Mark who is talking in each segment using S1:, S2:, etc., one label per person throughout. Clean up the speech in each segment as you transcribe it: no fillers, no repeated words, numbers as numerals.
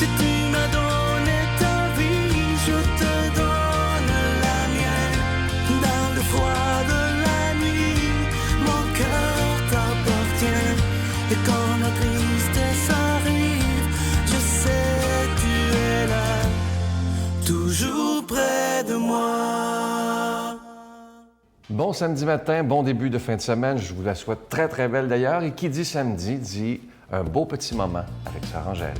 S1: Si tu m'as donné ta vie, je te donne la mienne. Dans le froid de la nuit, mon cœur t'appartient. Et quand la tristesse arrive, je sais tu es là, toujours près de moi.
S2: Bon samedi matin, bon début de fin de semaine. Je vous la souhaite très, très belle d'ailleurs. Et qui dit samedi dit un beau petit moment avec Sarah Angèle.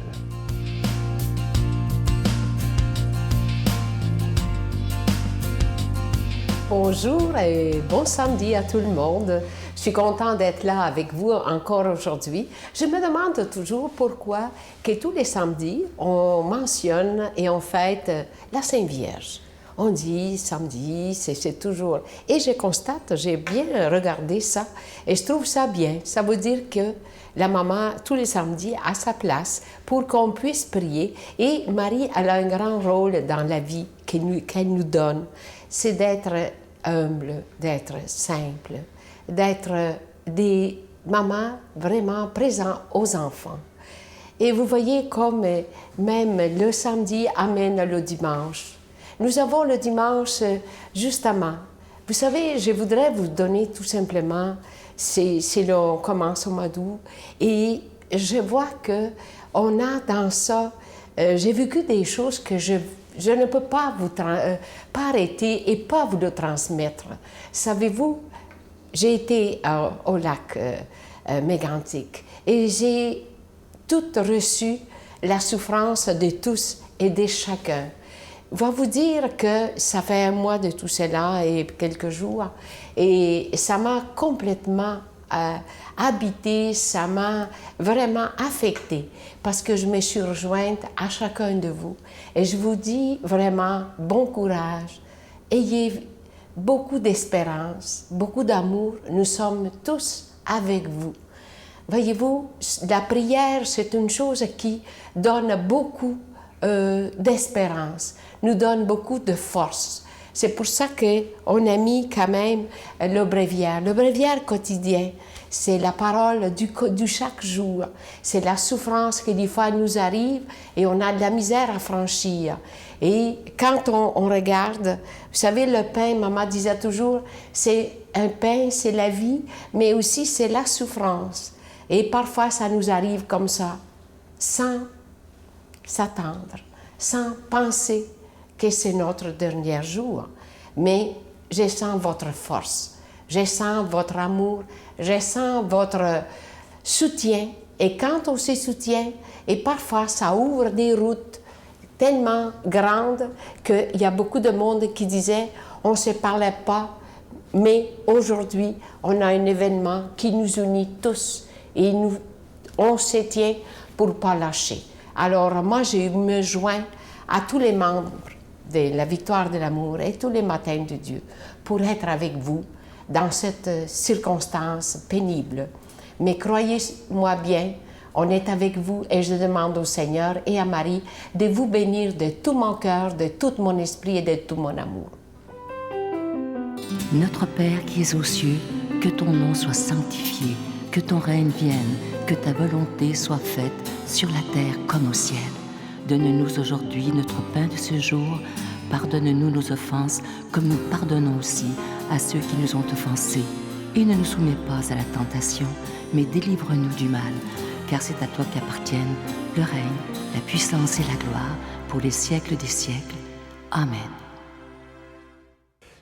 S3: Bonjour et bon samedi à tout le monde. Je suis contente d'être là avec vous encore aujourd'hui. Je me demande toujours pourquoi que tous les samedis, on mentionne et on fête la Sainte Vierge. On dit samedi, c'est toujours... Et je constate, j'ai bien regardé ça et je trouve ça bien. Ça veut dire que la maman, tous les samedis, a sa place pour qu'on puisse prier. Et Marie, elle a un grand rôle dans la vie qu'elle nous donne. C'est d'être humble, d'être simple, d'être des mamans vraiment présentes aux enfants. Et vous voyez comme même le samedi amène le dimanche. Nous avons le dimanche justement. Vous savez, je voudrais vous donner tout simplement, on commence au mois d'août, et je vois qu'on a dans ça, j'ai vécu des choses que je ne peux pas pas arrêter et pas vous le transmettre. Savez-vous, j'ai été au lac Mégantic et j'ai tout reçu la souffrance de tous et de chacun. Je vais vous dire que ça fait un mois de tout cela et quelques jours et ça m'a complètement habité, ça m'a vraiment affectée parce que je me suis rejointe à chacun de vous. Et je vous dis vraiment bon courage, ayez beaucoup d'espérance, beaucoup d'amour, nous sommes tous avec vous. Voyez-vous, la prière, c'est une chose qui donne beaucoup d'espérance, nous donne beaucoup de force. C'est pour ça qu'on a mis quand même le bréviaire. Le bréviaire quotidien, c'est la parole du chaque jour. C'est la souffrance qui des fois nous arrive et on a de la misère à franchir. Et quand on regarde, vous savez, le pain, maman disait toujours, c'est un pain, c'est la vie, mais aussi c'est la souffrance. Et parfois, ça nous arrive comme ça, sans s'attendre, sans penser que c'est notre dernier jour. Mais je sens votre force, je sens votre amour, je sens votre soutien. Et quand on se soutient, et parfois ça ouvre des routes tellement grandes qu'il y a beaucoup de monde qui disait on ne se parlait pas, mais aujourd'hui, on a un événement qui nous unit tous et on se tient pour ne pas lâcher. Alors moi, je me joins à tous les membres de la Victoire de l'amour et tous les matins de Dieu pour être avec vous dans cette circonstance pénible. Mais croyez-moi bien, on est avec vous et je demande au Seigneur et à Marie de vous bénir de tout mon cœur, de tout mon esprit et de tout mon amour.
S4: Notre Père qui es aux cieux, que ton nom soit sanctifié, que ton règne vienne, que ta volonté soit faite sur la terre comme au ciel. Donne-nous aujourd'hui notre pain de ce jour. Pardonne-nous nos offenses, comme nous pardonnons aussi à ceux qui nous ont offensés. Et ne nous soumets pas à la tentation, mais délivre-nous du mal. Car c'est à toi qu'appartiennent le règne, la puissance et la gloire pour les siècles des siècles. Amen.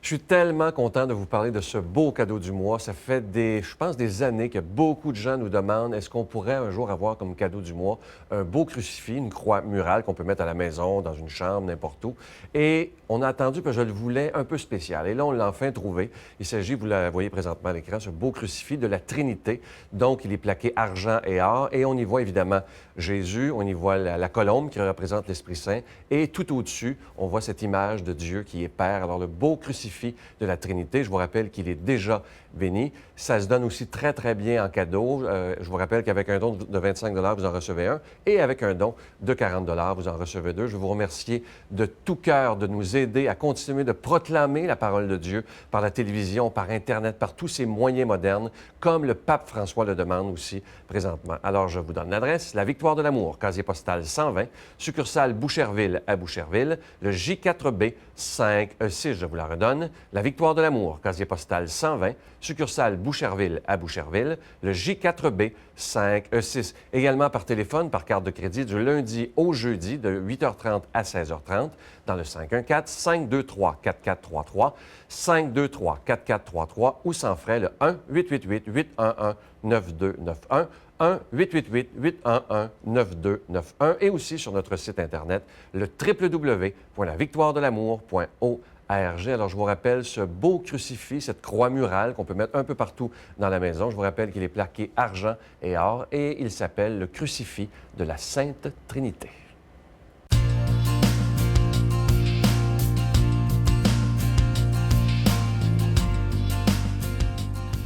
S2: Je suis tellement content de vous parler de ce beau cadeau du mois. Ça fait je pense, des années que beaucoup de gens nous demandent est-ce qu'on pourrait un jour avoir comme cadeau du mois un beau crucifix, une croix murale qu'on peut mettre à la maison, dans une chambre, n'importe où. Et on a attendu que je le voulais un peu spécial. Et là, on l'a enfin trouvé. Il s'agit, vous la voyez présentement à l'écran, ce beau crucifix de la Trinité. Donc, il est plaqué argent et or. Et on y voit évidemment Jésus, on y voit la colombe qui représente l'Esprit Saint. Et tout au-dessus, on voit cette image de Dieu qui est Père. Alors, le beau crucifix crucifix de la Trinité. Je vous rappelle qu'il est déjà béni. Ça se donne aussi très, très bien en cadeau. Je vous rappelle qu'avec un don de 25 vous en recevez un et avec un don de 40 vous en recevez deux. Je veux vous remercier de tout cœur de nous aider à continuer de proclamer la parole de Dieu par la télévision, par Internet, par tous ces moyens modernes, comme le pape François le demande aussi présentement. Alors, je vous donne l'adresse, la Victoire de l'amour, casier postal 120, succursale Boucherville à Boucherville, le J4B 5E6, je vous la redonne, la Victoire de l'amour, casier postal 120, succursale Boucherville à Boucherville, le J4B 5E6. Également par téléphone, par carte de crédit, du lundi au jeudi, de 8h30 à 16h30, dans le 514-523-4433, 523-4433 ou sans frais, le 1-888-811-9291, 1-888-811-9291 et aussi sur notre site Internet, le www.lavictoiredelamour.org. Alors, je vous rappelle ce beau crucifix, cette croix murale qu'on peut mettre un peu partout dans la maison. Je vous rappelle qu'il est plaqué argent et or et il s'appelle le crucifix de la Sainte Trinité.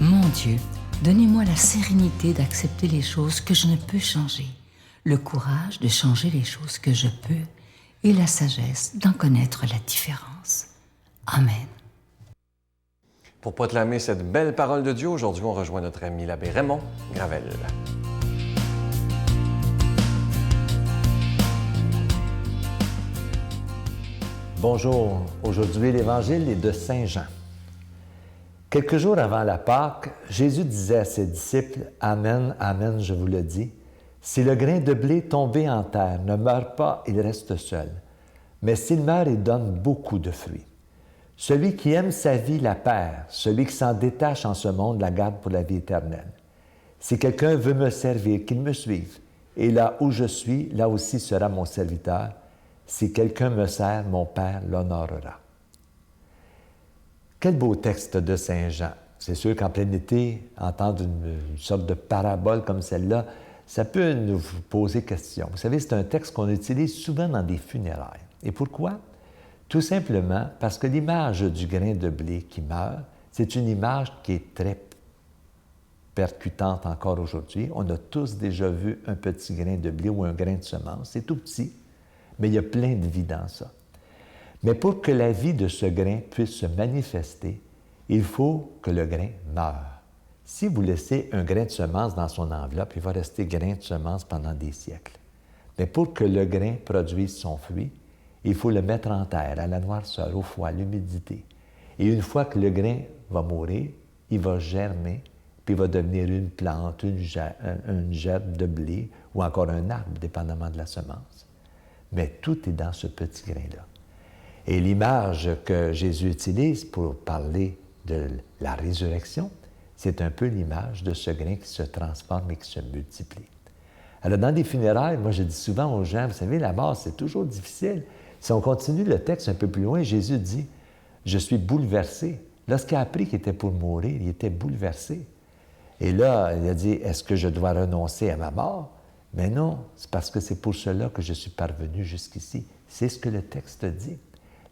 S4: Mon Dieu, donnez-moi la sérénité d'accepter les choses que je ne peux changer, le courage de changer les choses que je peux et la sagesse d'en connaître la différence. Amen.
S2: Pour proclamer cette belle parole de Dieu, aujourd'hui, on rejoint notre ami l'abbé Raymond Gravel.
S5: Bonjour, aujourd'hui l'Évangile est de Saint Jean. Quelques jours avant la Pâque, Jésus disait à ses disciples, « Amen, amen, je vous le dis, si le grain de blé tombé en terre ne meurt pas, il reste seul. Mais s'il meurt, il donne beaucoup de fruits. Celui qui aime sa vie la perd, celui qui s'en détache en ce monde la garde pour la vie éternelle. Si quelqu'un veut me servir, qu'il me suive, et là où je suis, là aussi sera mon serviteur. Si quelqu'un me sert, mon Père l'honorera. » Quel beau texte de Saint Jean. C'est sûr qu'en plein été, entendre une sorte de parabole comme celle-là, ça peut nous poser question. Vous savez, c'est un texte qu'on utilise souvent dans des funérailles. Et pourquoi? Tout simplement parce que l'image du grain de blé qui meurt, c'est une image qui est très percutante encore aujourd'hui. On a tous déjà vu un petit grain de blé ou un grain de semence. C'est tout petit, mais il y a plein de vie dans ça. Mais pour que la vie de ce grain puisse se manifester, il faut que le grain meure. Si vous laissez un grain de semence dans son enveloppe, il va rester grain de semence pendant des siècles. Mais pour que le grain produise son fruit, il faut le mettre en terre, à la noirceur, au froid, à l'humidité. Et une fois que le grain va mourir, il va germer, puis il va devenir une plante, une gerbe de blé ou encore un arbre, dépendamment de la semence. Mais tout est dans ce petit grain-là. Et l'image que Jésus utilise pour parler de la résurrection, c'est un peu l'image de ce grain qui se transforme et qui se multiplie. Alors, dans des funérailles, moi, je dis souvent aux gens, vous savez, la mort, c'est toujours difficile. Si on continue le texte un peu plus loin, Jésus dit, « Je suis bouleversé. » Lorsqu'il a appris qu'il était pour mourir, il était bouleversé. Et là, il a dit, « Est-ce que je dois renoncer à ma mort? » Mais non, c'est parce que c'est pour cela que je suis parvenu jusqu'ici. C'est ce que le texte dit.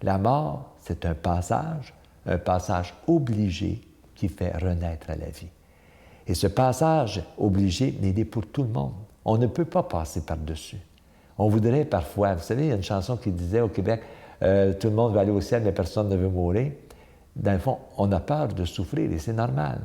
S5: La mort, c'est un passage obligé qui fait renaître à la vie. Et ce passage obligé, il est pour tout le monde. On ne peut pas passer par-dessus. On voudrait parfois, vous savez, il y a une chanson qui disait au Québec, tout le monde va aller au ciel, mais personne ne veut mourir. Dans le fond, on a peur de souffrir et c'est normal.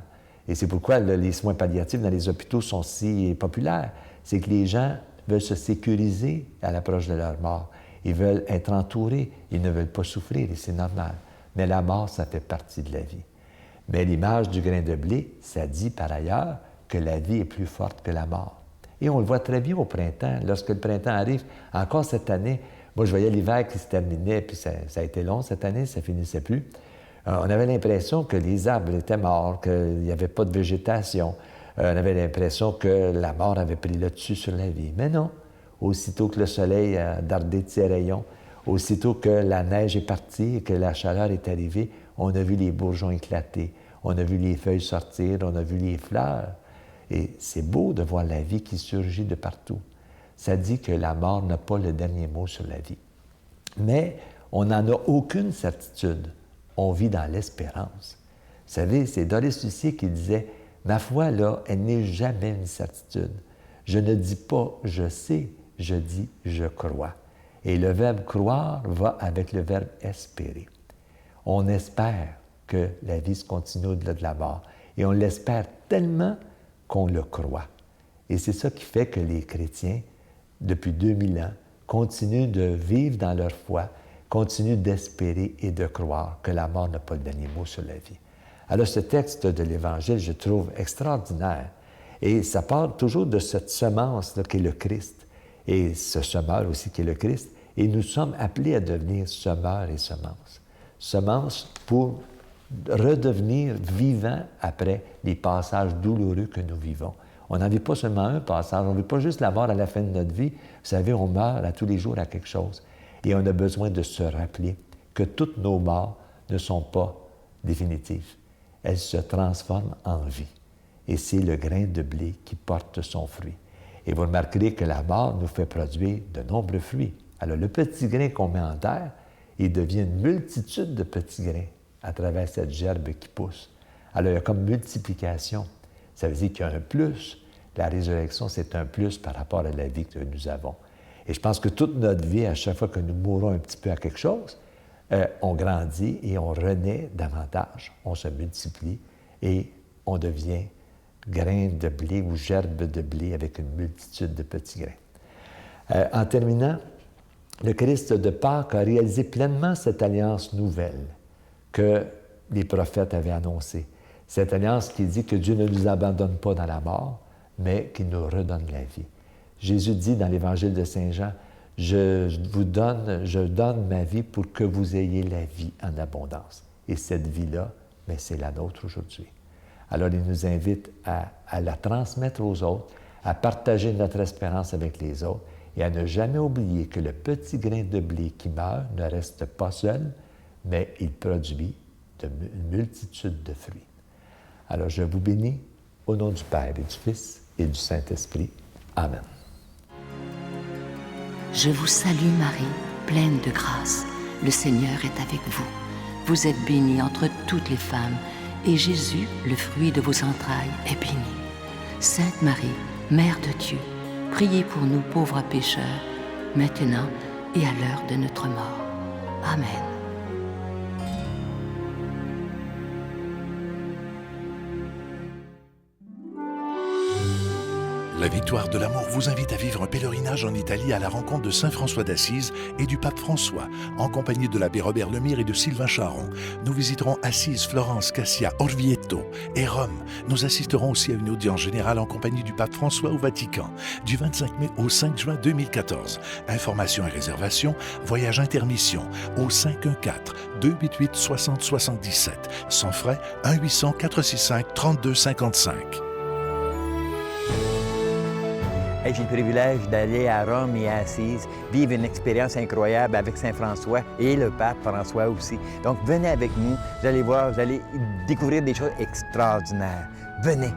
S5: Et c'est pourquoi les soins palliatifs dans les hôpitaux sont si populaires. C'est que les gens veulent se sécuriser à l'approche de leur mort. Ils veulent être entourés, ils ne veulent pas souffrir et c'est normal. Mais la mort, ça fait partie de la vie. Mais l'image du grain de blé, ça dit par ailleurs que la vie est plus forte que la mort. Et on le voit très bien au printemps. Lorsque le printemps arrive, encore cette année, moi je voyais l'hiver qui se terminait, puis ça a été long cette année, ça finissait plus. On avait l'impression que les arbres étaient morts, qu'il n'y avait pas de végétation. On avait l'impression que la mort avait pris le dessus sur la vie. Mais non. Aussitôt que le soleil a dardé de ses rayons, aussitôt que la neige est partie et que la chaleur est arrivée, on a vu les bourgeons éclater, on a vu les feuilles sortir, on a vu les fleurs. Et c'est beau de voir la vie qui surgit de partout. Ça dit que la mort n'a pas le dernier mot sur la vie. Mais on n'en a aucune certitude. on vit dans l'espérance. Vous savez, c'est Doris Lucier qui disait « Ma foi, là, elle n'est jamais une certitude. Je ne dis pas « je sais », je dis « je crois ». Et le verbe « croire » va avec le verbe « espérer ». On espère que la vie se continue au-delà de la mort. Et on l'espère tellement qu'on le croit. Et c'est ça qui fait que les chrétiens, depuis 2000 ans, continuent de vivre dans leur foi, continuent d'espérer et de croire que la mort n'a pas le dernier mot sur la vie. Alors, ce texte de l'Évangile, je trouve extraordinaire. Et ça parle toujours de cette semence-là qui est le Christ. Et ce semeur aussi qui est le Christ. Et nous sommes appelés à devenir semeurs et semences. Semences pour redevenir vivants après les passages douloureux que nous vivons. On n'en vit pas seulement un passage, on ne vit pas juste la mort à la fin de notre vie. Vous savez, on meurt à tous les jours à quelque chose. Et on a besoin de se rappeler que toutes nos morts ne sont pas définitives. Elles se transforment en vie. Et c'est le grain de blé qui porte son fruit. Et vous remarquerez que la mort nous fait produire de nombreux fruits. Alors, le petit grain qu'on met en terre, il devient une multitude de petits grains à travers cette gerbe qui pousse. Alors, il y a comme multiplication. Ça veut dire qu'il y a un plus. La résurrection, c'est un plus par rapport à la vie que nous avons. Et je pense que toute notre vie, à chaque fois que nous mourons un petit peu à quelque chose, on grandit et on renaît davantage. On se multiplie et on devient grain de blé ou gerbe de blé avec une multitude de petits grains. En terminant, le Christ de Pâques a réalisé pleinement cette alliance nouvelle que les prophètes avaient annoncée. Cette alliance qui dit que Dieu ne nous abandonne pas dans la mort, mais qu'il nous redonne la vie. Jésus dit dans l'Évangile de Saint Jean, « Je donne ma vie pour que vous ayez la vie en abondance. » Et cette vie-là, mais c'est la nôtre aujourd'hui. Alors, il nous invite à la transmettre aux autres, à partager notre espérance avec les autres et à ne jamais oublier que le petit grain de blé qui meurt ne reste pas seul, mais il produit une multitude de fruits. Alors, je vous bénis au nom du Père et du Fils et du Saint-Esprit. Amen.
S4: Je vous salue Marie, pleine de grâce. Le Seigneur est avec vous. Vous êtes bénie entre toutes les femmes, et Jésus, le fruit de vos entrailles, est béni. Sainte Marie, Mère de Dieu, priez pour nous pauvres pécheurs, maintenant et à l'heure de notre mort. Amen.
S6: La Victoire de l'amour vous invite à vivre un pèlerinage en Italie à la rencontre de Saint François d'Assise et du pape François, en compagnie de l'abbé Robert Lemire et de Sylvain Charon. Nous visiterons Assise, Florence, Cassia, Orvieto et Rome. Nous assisterons aussi à une audience générale en compagnie du pape François au Vatican, du 25 mai au 5 juin 2014. Informations et réservations, voyage intermission au 514-288-6077. Sans frais, 1-800-465-3255.
S7: J'ai le privilège d'aller à Rome et à Assise, vivre une expérience incroyable avec Saint François et le pape François aussi. Donc, venez avec nous, vous allez voir, vous allez découvrir des choses extraordinaires. Venez!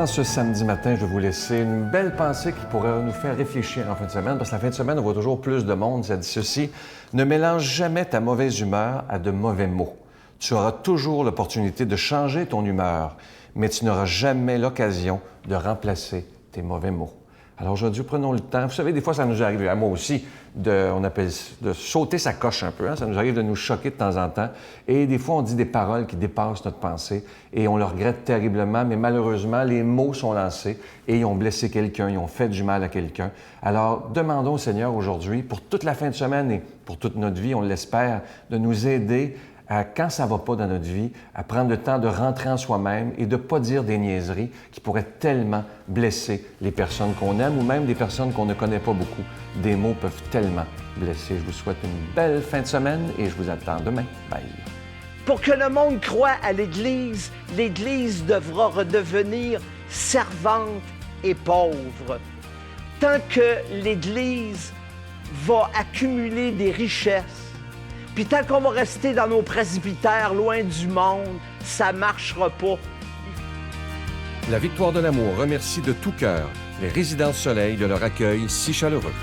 S2: Ce samedi matin, je vais vous laisser une belle pensée qui pourrait nous faire réfléchir en fin de semaine, parce que la fin de semaine, on voit toujours plus de monde. Ça dit ceci: ne mélange jamais ta mauvaise humeur à de mauvais mots. Tu auras toujours l'opportunité de changer ton humeur, mais tu n'auras jamais l'occasion de remplacer tes mauvais mots. Alors aujourd'hui, prenons le temps. Vous savez, des fois, ça nous arrive, à moi aussi, on appelle de sauter sa coche un peu. Hein? Ça nous arrive de nous choquer de temps en temps. Et des fois, on dit des paroles qui dépassent notre pensée et on le regrette terriblement, mais malheureusement, les mots sont lancés et ils ont blessé quelqu'un, ils ont fait du mal à quelqu'un. Alors, demandons au Seigneur aujourd'hui, pour toute la fin de semaine et pour toute notre vie, on l'espère, de nous aider quand ça ne va pas dans notre vie, à prendre le temps de rentrer en soi-même et de ne pas dire des niaiseries qui pourraient tellement blesser les personnes qu'on aime ou même des personnes qu'on ne connaît pas beaucoup. Des mots peuvent tellement blesser. Je vous souhaite une belle fin de semaine et je vous attends demain. Bye.
S8: Pour que le monde croie à l'Église, l'Église devra redevenir servante et pauvre. Tant que l'Église va accumuler des richesses, puis tant qu'on va rester dans nos presbytères, loin du monde, ça ne marchera pas.
S2: La Victoire de l'amour remercie de tout cœur les Résidences Soleil de leur accueil si chaleureux.